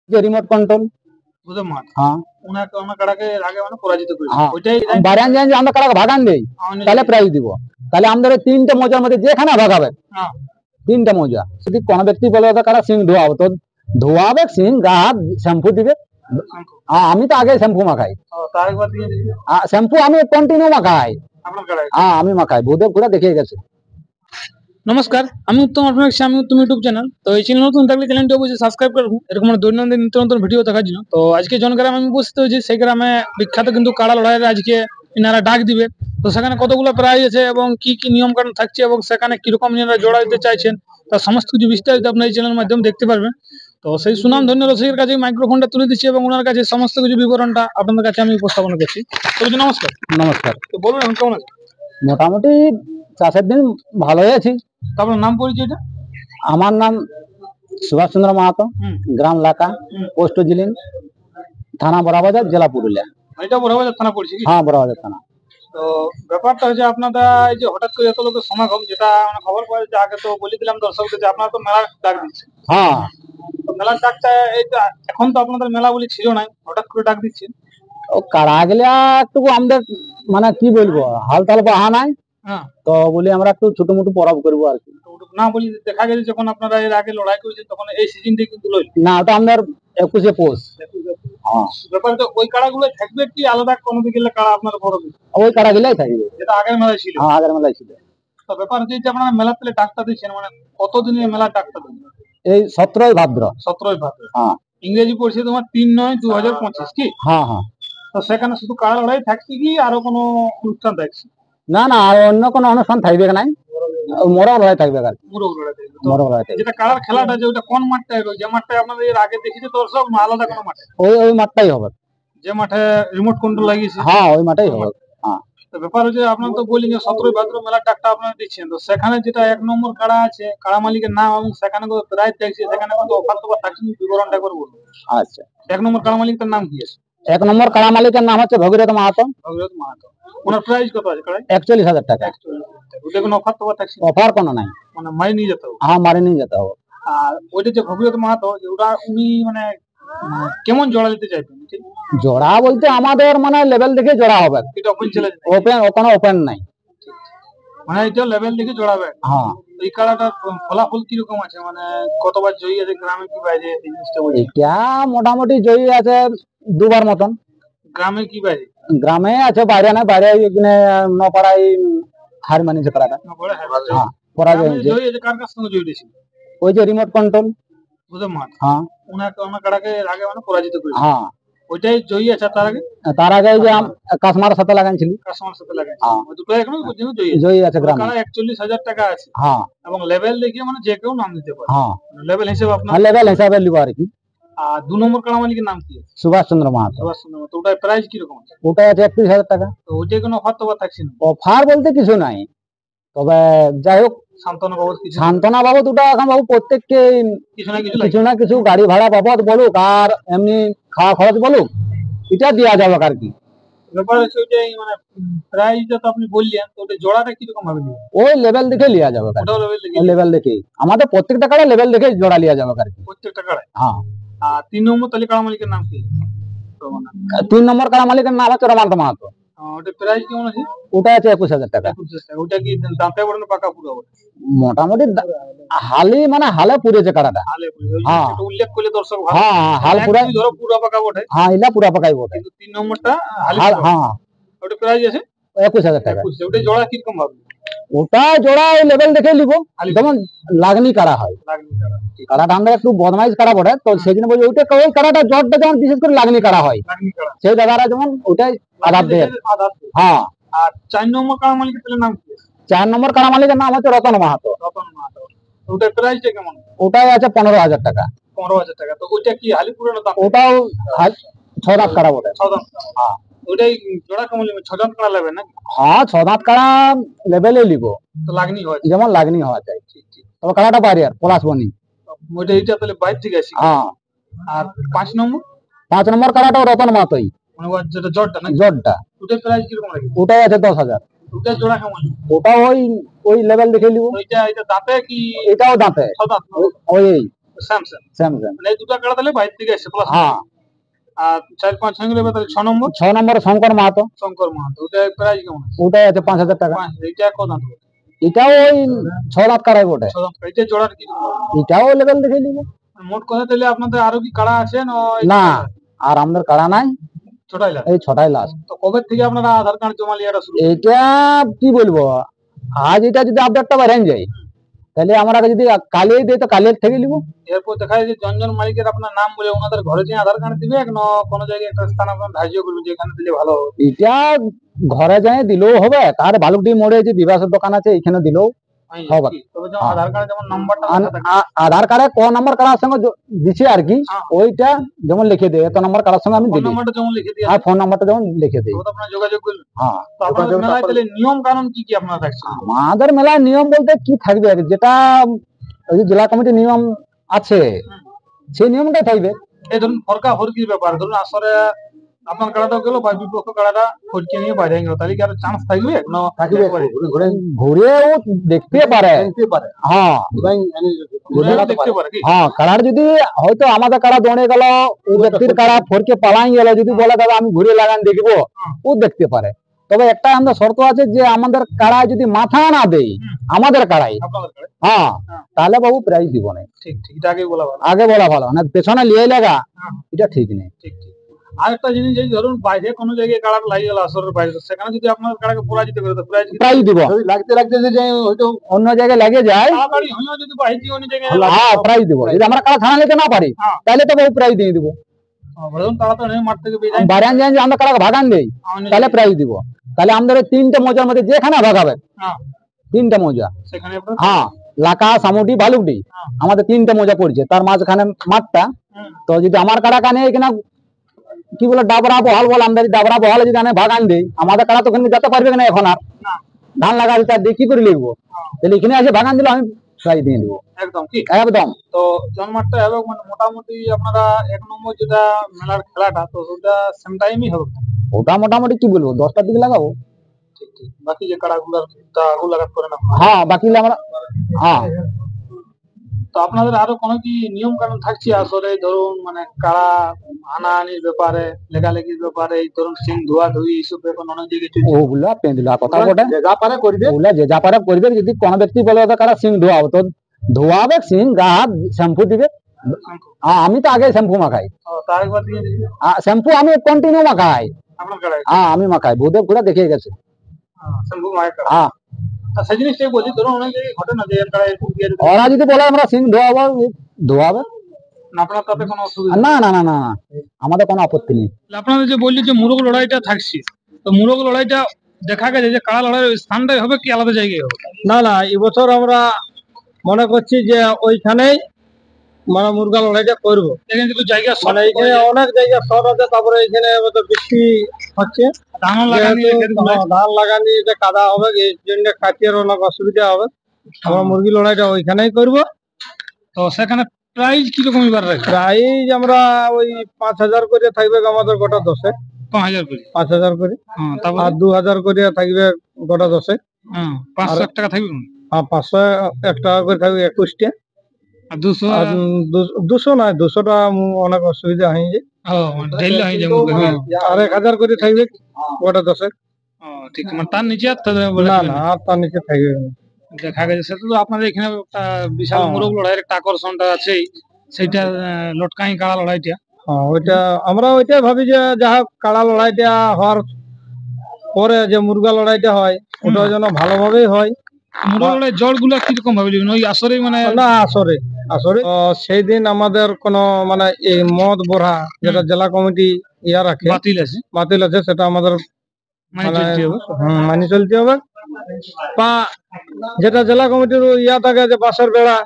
যে remote control বুঝে মাঠ হ্যাঁ ওনাকে ওনার কাড়াকে আগে মানে পরাজিত করেছে হ্যাঁ ওইটাই বারিয়ান যে আমরা কাড়াকে ভাগান দেই তাহলে প্রাইজ দিব। তাহলে আমাদের ওই তিনটে মৌজার মধ্যে যেখানে ভাগাবে হ্যাঁ তিনটা মৌজা যদি কোনো ব্যক্তি বলে ওদের কারা সিং ধোয়াবো তো ধোয়াবে সিং গা শ্যাম্পু দিবে। হ্যাঁ আমি তো আগে শ্যাম্পু মাখাই তার একবার দিয়ে দিয়েছি শ্যাম্পু আমি কন্টিনিউ মাখাই আপনার কাড়ায়। হ্যাঁ আমি মাখাই ভূদেব ঘুরে দেখে গেছে। নমস্কার, আমি উত্তম আপনার আমি উত্তম ইউটিউব চ্যানেল। তো এই চ্যানেল নতুন থাকলে চ্যানেলটি অবশ্যই সাবস্ক্রাইব করুন এরকম দৈনন্দিন নিত্য নতুন ভিডিও দেখার জন্য। তো আজকে জন গ্রামে আমি উপস্থিত হয়েছি, সেই গ্রামে বিখ্যাত কিন্তু কাড়া লড়াইয়ের আজকে এনারা ডাক দিবে। তো সেখানে কতগুলো প্রাইজ আছে এবং কি কি নিয়ম কানুন থাকছে এবং সেখানে কিরকম এনারা জোড়া দিতে চাইছেন তার সমস্ত কিছু বিস্তারিত আপনার এই চ্যানেলের মাধ্যমে দেখতে পারবেন। তো সেই সুনাম ধন্য রসিকের কাছে মাইক্রোফোনটা তুলে দিচ্ছি এবং ওনার কাছে সমস্ত কিছু বিবরণটা আপনাদের কাছে আমি উপস্থাপন করছি। তো নমস্কার। নমস্কার। তো বলুন এখন কেমন আছে? মোটামুটি চাষের দিন ভালোই আছি। তারপর নাম পরিচয়টা? আমার নাম সুভাষ চন্দ্র মাহাতো, গ্রাম লাকা, পোস্ট জিলিং, থানা বড়াবাজার, জেলা পুরুলিয়া। এটা বড়াবাজার থানা পড়ছে কি? হ্যাঁ বড়াবাজার থানা। তো ব্যাপারটা হচ্ছে আপনারা এই যে হঠাৎ করে এত লোকের সমাগম, যেটা মানে খবর পাওয়া যাচ্ছে, আগে তো বলে দিলাম দর্শকদের যে আপনারা তো মেলা ডাক দিচ্ছেন। হ্যাঁ তো মেলার ডাকটা এইটা এখন তো আপনাদের মেলা বলে ছিল না, হঠাৎ করে ডাক দিচ্ছেন। ও কাড়া গেলা একটু আমাদের মানে কি বলবো হাল তাল বাহা নাই, হ্যাঁ তো বলি আমরা একটু ছোট মোটো পরব করবো আর কি। না বলি দেখা গেছে যখন আপনারা এর আগে লড়াই করেছেন তখন এই সিজনটাই কিন্তু লইল না ওটা আমাদের 21 পৌষ। হ্যাঁ ব্যাপার তো ওই কাড়াগুলো থাকবে কি আলাদা কোনো দিকে কাড়া আপনার বড় ওই কাড়া গেলাই থাকবে যেটা আগের মেলায় ছিল? হ্যাঁ আগের মেলায় ছিল। তো ব্যাপার হচ্ছে যে আপনারা মেলা পেলে ডাকটা দিচ্ছেন, মানে কতদিনের মেলার ডাকটা দিন? এই 17 ভাদ্র। 17 ভাদ্র। হ্যাঁ ইংরেজি পড়ছে তোমার 3/9/2025 কি? হ্যাঁ হ্যাঁ। তো সেখানে শুধু কাড়া লড়াই থাকছে কি আরো কোনো অনুষ্ঠান থাকছে? না না আর অন্য কোনো অনুষ্ঠান থাকবে না, মোরগ লড়াই থাকবে আর কি। মুরগ লড়াই থাকবে। মোরগ লড়াই থাকবে। যেটা কাড়ার খেলাটা যে ওটা কোন মাঠটা হবে? যে মাঠটা আপনাদের এর আগে দেখেছে দর্শক না আলাদা কোনো মাঠে? ওই মাঠটাই হবে, যে মাঠে রিমোট কন্ট্রোল লাগিয়েছে। হ্যাঁ ওই মাঠেই হবে। হ্যাঁ তো ব্যাপার হচ্ছে আপনারা তো বললেন যে 17 ভাদ্র মেলার ডাকটা আপনারা দিচ্ছেন, তো সেখানে যেটা 1 নম্বর কাড়া আছে কাড়া মালিকের নাম এবং সেখানে কত প্রাইস থাকছে, সেখানে কত অফার টফার থাকছে বিবরণটা একবার বলুন। আচ্ছা 1 নম্বর কাড়া মালিকের নাম কি আছে? 1 নম্বর কাড়া মালিকের নাম হচ্ছে ভগীরথ মাহাতো। ভগীরথ মাহাতো। ওনার প্রাইস কত আছে কাড়ায়? 41,000 টাকা। 41,000 টাকা। ওটা কোনো অফার টফার থাকছে? অফার কোনো নাই, মানে মাই নিয়ে যেতে হবে? হ্যাঁ মারি নিয়ে যেতে হবে। আর ওইটা যে ভগীরথ মাহাতো ওটা উনি মানে কেমন জোড়া দিতে চাইবেন? জোড়া বলতে আমাদের মানে লেভেল দেখে জোড়া হবে, এটা ওপেন চ্যালেঞ্জ ওপেন কোনো ওপেন নাই, মানে এটা লেভেল দেখে জোড়াবে। হ্যাঁ এই খেলাটার ফলাফল কিরকম আছে, মানে কতবার জয়ী আছে গ্রামে কি বাইরে এই জিনিসটা বলছি? এটা মোটামুটি জয়ী আছে 2বার মতন। গ্রামে কি বাইরে? গ্রামে আছে, বাইরে না, বাইরে এখানে নপাড়াই হার মানিছে করাটা। হ্যাঁ পরাজয় হয়েছে। জয়ী আছে কার কাছ সঙ্গে জয়ী ছিল? ওই যে রিমোট কন্ট্রোল বুঝে মাঠ হ্যাঁ ওনার কাড়াকে আগে মানে পরাজিত করেছে। হ্যাঁ ওইটাই জয়ী আছে। তার আগে যে কাশ্মার সাথে লাগাইছিল, কাস্টমার সাথে লাগাইছে। হ্যাঁ ওই দুটো এখনো পর্যন্ত জয়ী আছে। জয়ী আছে গ্রামে। কাড়া 41,000 টাকা আছে। হ্যাঁ এবং লেভেল দেখিয়ে মানে যে কেউ নাম দিতে পারে। হ্যাঁ লেভেল হিসেবে আপনার লেভেল হিসাবে লিব আর কি। আর 2 নম্বর কাড়া মালিকের নাম কি আছে? সুভাষ চন্দ্র মাহাতো। সুভাষ চন্দ্র মাহাতো। ওটার প্রাইস কিরকম আছে? ওটা আছে 31,000 টাকা। তো ওইটাই কোনো অফার টফার থাকছে না? অফার বলতে কিছু নাই, তবে যাই হোক সান্ত্বনা বাবদ কিছু? সান্ত্বনা বাবদ ওটা এখন বাবু প্রত্যেককে কিছু না কিছু গাড়ি ভাড়া বাবদ বলুক আর এমনি খাওয়া খরচ বলুক, এটা দেওয়া যাবে আর কি। ব্যাপার হচ্ছে ওইটাই মানে প্রাইসটা তো আপনি বললেন, তো ওটা জোড়াটা কিরকম ভাবে নেবেন? ওই লেভেল দেখে লিয়া যাবে, ওটাও লেভেল দেখে? লেভেল দেখে আমাদের প্রত্যেকটা কাড়া লেভেল দেখে জোড়া লিয়া যাবে আর কি, প্রত্যেকটা কাড়ায়? হ্যাঁ। আর 3 নম্বর তাহলে কাড়া মালিকের নাম কি? 3 নম্বর কাড়া মালিকের নাম হচ্ছে রমান্ত মাহাতো। ওটা প্রাইস কেমন আছে? ওটা আছে 21,000 টাকা। 21,000 টাকা। ওটা কি দাঁতে পড়ে না পাকা পুরো হবে? মোটামুটি হালি মানে হালে পুরেছে কাড়াটা। হালে পুরো। হ্যাঁ এটা উল্লেখ করলে দর্শক ভালো। হ্যাঁ হাল পুরা ধরো পুরো পাকা বটে। হ্যাঁ ইলা পুরা পাকাই বটে, কিন্তু 3 নম্বরটা হালি। হ্যাঁ ওটা প্রাইস আছে 21,000 টাকা। ওটা জোড়া কিরকম ভাবে? ওটা জোড়া লেভেল দেখে নিব, যেমন লাগনি কাড়া হয়। লাগনি কাড়া কাড়াটা আমরা একটু বদমাইশ কাড়া বটে, তো সেই জন্য বলছি ওইটা ওই কাড়াটা জটটা যেমন বিশেষ করে লাগনি কাড়া হয়, লাগনি কাড়া সেই জায়গাটা যেমন ওইটাই আধার দেয়। হ্যাঁ। আর 4 নম্বর কাড়া মালিকের তাহলে নাম কি? 4 নম্বর কাড়া মালিকের নাম হচ্ছে রতন মাহাতো। রতন মাহাতো। ওটার প্রাইসটা কেমন? ওটাই আছে 15,000 টাকা। 15,000 টাকা। তো ওইটা কি হালি পুরনো দাম? ওটাও 6 দাঁত কাড়া বটে। 6 দাঁত। হ্যাঁ। ওইটাই জোড়া কেমন নেবেন? 6 দাঁত কাড়া নেবেন না? হ্যাঁ 6 দাঁত কাড়া লেভেলে লিব, তো লাগনি হয় যেমন লাগনি হওয়া চাই। ঠিক ঠিক। তবে কাড়াটা বাইরে আর পলাশ বনি। ওইটা এইটা তাহলে বাইরে থেকে আসি। হ্যাঁ। আর 5 নম্বর? 5 নম্বর কাড়াটাও রতন মাহাতোই, মানে যেটা জটটা না? জটটা। ওটার প্রাইস কিরকম লাগে? ওটাই আছে 10,000। ওটা জোড়া কেমন? ওটা ওই লেভেল দেখে লিব। ওইটা এটা দাঁতে কি? এটাও দাঁতে। 6 দাঁত। ওই সেম সেম সেম সেম। মানে এই দুটো কাড়া তাহলে বাইরে থেকে এসে প্লাস। হ্যাঁ। আর 4-5 হয়ে গেলে তাহলে 6 নম্বর 6 নম্বরে শঙ্কর মাহাতো, শঙ্কর মাহাতো, ওটা প্রাইস কেমন আছে? ওটাই আছে 5,000 টাকা। এইটা কত দাম? এটাও ওই 6 লাখ কাড়াই বটে, এটা জোড়ার কি? এটাও লেভেল দেখে নিব। মোট কথা তাহলে আপনাদের আরো কি কাড়া আছে না? না, আর আমাদের কাড়া নাই, ছোটাই লাস্ট। এই 6টাই লাস্ট। তো কবে থেকে আপনারা আধার কার্ড জমা লিয়াটা শুরু? এটা কি বলবো, আজ এটা যদি আপডেটটা বেড়ে যায় তাহলে আমরা যদি কালিয়ে দিই তো কালিয়ে থেকে নিব। এরপর দেখা যায় যে জনজন মালিকের আপনার নাম বলে ওনাদের ঘরে যে আধার কার্ড দিবে না কোনো জায়গায় একটা স্থান আপনার ধার্য করবে যেখানে দিলে ভালো হবে? এটা ঘরে যাই দিলেও হবে, তার বালুকডি মোড়ে যে বিবাসের দোকান আছে এখানে দিলেও হবে। তবে যেমন আধার কার্ডে যেমন নাম্বারটা আধার কার্ডে ক নম্বর কার্ডের সঙ্গে দিছে আর কি, ওইটা যেমন লিখে দেয় এত নম্বর কার্ডের সঙ্গে আমি দিই, নাম্বারটা যেমন লিখে দিই আর ফোন নাম্বারটা যেমন লিখে দেই, আপনারা যোগাযোগ করবেন। হ্যাঁ। তো আপনাদের মেলায় তাহলে নিয়ম কানুন কি কি আপনারা রাখছেন? আমাদের মেলায় নিয়ম বলতে কি থাকবে, যেটা ওই যে জেলা কমিটির নিয়ম আছে সেই নিয়মটাই থাকবে। এই ধরুন ফরকা ফরকির ব্যাপার, ধরুন আসরে আপনার কাড়াটা গেল বা বিপক্ষ কাড়াটা ফরকে নিয়ে বাইরে গেল, তাহলে কি আর চান্স থাকবে না? থাকবে, ঘুরেও দেখতে পারে। হ্যাঁ, দেখতে পারে কি? হ্যাঁ, কাড়ার যদি হয়তো আমাদের কাড়া দৌড়ে গেল, ওই ব্যক্তির কাড়া ফরকে পালাই গেল, যদি বলে দাদা আমি ঘুরে লাগান দেখবো, ও দেখতে পারে। তবে একটা আমাদের শর্ত আছে যে আমাদের কাড়ায় যদি মাথা না দেই আমাদের কাড়াই, হ্যাঁ, তাহলে বাবু প্রাইজ দিব না। ঠিক ঠিক, এটা আগে বলা ভালো। আগে বলা ভালো না, পেছনে লিয়ে লাগা এটা ঠিক নেই। ঠিক ঠিক। আর একটা জিনিস, যে ধরুন বাইরে কোনো জায়গায় কাড়া লাগে গেল আসরের বাইরে, সেখানে যদি আপনার কাড়াকে পরাজিত করে তো প্রাইজ দিব। লাগতে লাগতে যে হয়তো অন্য জায়গায় লেগে যায়, তাড়াতাড়ি হইও যদি বাইরে অন্য জায়গায়, হ্যাঁ প্রাইজ দিব। যদি আমরা কাড়া থানা নিতে না পারি তাহলে তো বাবু প্রাইজ দিয়ে দিব। ধরুন তাড়াতাড়ি মাঠ থেকে বাড়ান যাই যে আমরা কাড়াকে ভাগান দেই তাহলে প্রাইজ দিব। তাহলে আমাদের তিনটে মৌজার মধ্যে যেখানে ভাগাবে, তিনটা মৌজা, সেখানে হ্যাঁ, লাকা, সামুটি, বালুকডি, আমাদের তিনটা মৌজা পড়ছে, তার মাঝখানে মাঠটা। তো যদি আমার কাড়া কানে এখানে কি বলে ডাবরা বহাল বল, আমরা ডাবরা বহালে যদি আমি ভাগান দিই, আমাদের কাড়া তো ওখানে যেতে পারবে না, এখন আর ধান লাগা তার দিয়ে কি করে লিখবো, তাহলে এখানে এসে ভাগান দিলে আমি প্রাইজ দিয়ে দেবো। একদম কি? একদম। তো জন্মাটটা হবে মানে মোটামুটি আপনারা 1 নম্বর যেটা মেলার খেলাটা, তো ওটা সেম টাইমই হবে? ওটা মোটামুটি কি বলবো 10টার দিকে লাগাবো। ঠিক ঠিক। বাকি যে কাড়াগুলার আগুন লাগাত করে না? হ্যাঁ, বাকি আমরা, হ্যাঁ। তো আপনাদের আরো কোনো কি নিয়ম কানুন থাকছে আসলে, ধরুন মানে কাড়া আনাআনির ব্যাপারে, লেখালেখির ব্যাপারে, ধরুন সিং ধোয়া ধুই এইসব ব্যাপার অনেক জায়গায় চলছে? ওগুলা পেঁদলা কথা বটে, যে যা পারে করবে, ওগুলা যে যা পারে করবে। যদি কোনো ব্যক্তি বলে ওদের কারা সিং ধোয়াবো, তো ধোয়াবে, সিং গা হাত শ্যাম্পু দিবে। আমি তো আগে শ্যাম্পু মাখাই, শ্যাম্পু আমি কন্টিনিউ মাখাই। হ্যাঁ, আমি মাখাই, ভূদেব ঘুরে দেখে গেছে। হ্যাঁ, সেই জিনিসটাই বলছি, ধরুন অনেক জায়গায় ঘটে না যে ওরা যদি বলে আমরা সিং ধোয়াবো, ধোয়াবে। আপনার তাতে কোনো অসুবিধা? না না না না, আমাদের কোনো আপত্তি নেই। আপনাদের যে বললি যে মুরগ লড়াইটা থাকছে, তো মুরগ লড়াইটা দেখা গেছে যে কাড়া লড়াইয়ের স্থানটাই হবে কি আলাদা জায়গায় হবে? না না, এবছর আমরা মনে করছি যে ওইখানেই মানে মুরগা লড়াইটা করবো। এখানে কিন্তু জায়গা মানে এখানে অনেক জায়গা শর্ট আছে, তারপরে এখানে বৃষ্টি হচ্ছে, ধান লাগানি যে কাদা হবে, এই জন্য কাটিয়ে অনেক অসুবিধা হবে। আমরা মুরগি লড়াইটা ওইখানেই করবো। তো সেখানে প্রাইস কিরকম এবার রাখবে? প্রাইস আমরা ওই 5,000 করে থাকবে আমাদের গোটা 10-এ। 5,000 করে? 5,000 করে। আর 2,000 করে থাকবে গোটা 10-এ। 500 টাকা থাকবে? হ্যাঁ, 501 টাকা করে থাকবে 21টা। আর 200 নয়, 200টা অনেক অসুবিধা হয়ে যায়। আর 1,000 করে থাকবে গোটা 10-এ। ঠিক, মানে তার নিচে না না, আর তার নিচে থাকবে না। দেখা গেছে সেটা তো আপনাদের এখানে একটা বিশাল মুরগ লড়াইয়ের একটা আকর্ষণটা আছেই, সেটা লটকাই কাড়া লড়াইটা। হ্যাঁ, ওইটা আমরা ওইটাই ভাবি যে যাহা কাড়া লড়াইটা হওয়ার পরে যে মুরগা লড়াইটা হয় ওটা যেন ভালোভাবেই হয়। মুরগ লড়াই জড় গুলা কিরকম ভাবে ওই আসরে? মানে না, আসরে সেই দিন আমাদের কোনো মানে এই মদ বোরা যেটা জেলা কমিটি রাখে, বাতিল আছে, সেটা আমাদের মানি চলতে হবে। বা যেটা জেলা কমিটির থাকে যে বাসের বেড়া,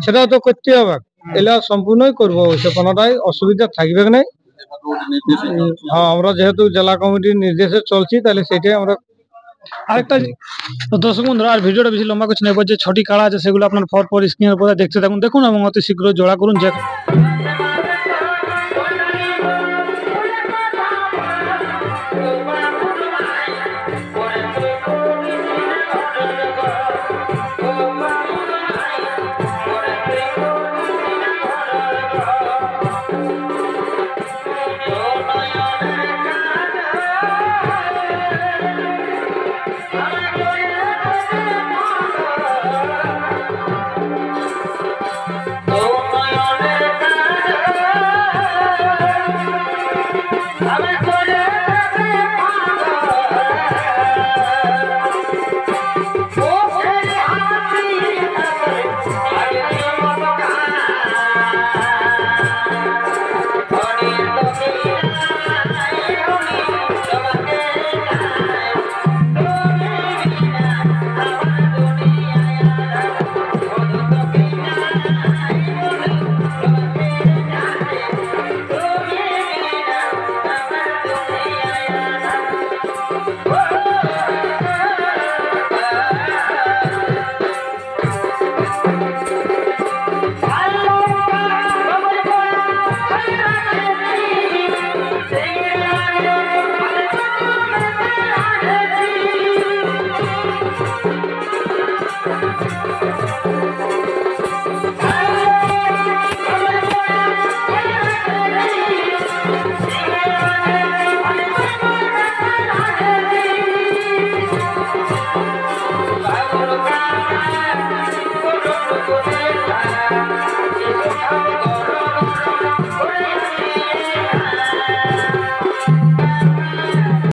সেটাও তো করতে হবে। এগুলা সম্পূর্ণই করবো, সে কোনোটাই অসুবিধা থাকবে না। হ্যাঁ, আমরা যেহেতু জেলা কমিটির নির্দেশে চলছি, তাহলে সেটাই আমরা। আরেকটা দর্শক বন্ধুরা, আর ভিডিওটা বেশি লম্বা করছি না, এবার যে 6টি কাড়া আছে সেগুলো আপনার পর স্ক্রিনের উপরে দেখতে থাকুন, দেখুন এবং অতি শীঘ্র জোড়া করুন। যে Thank you.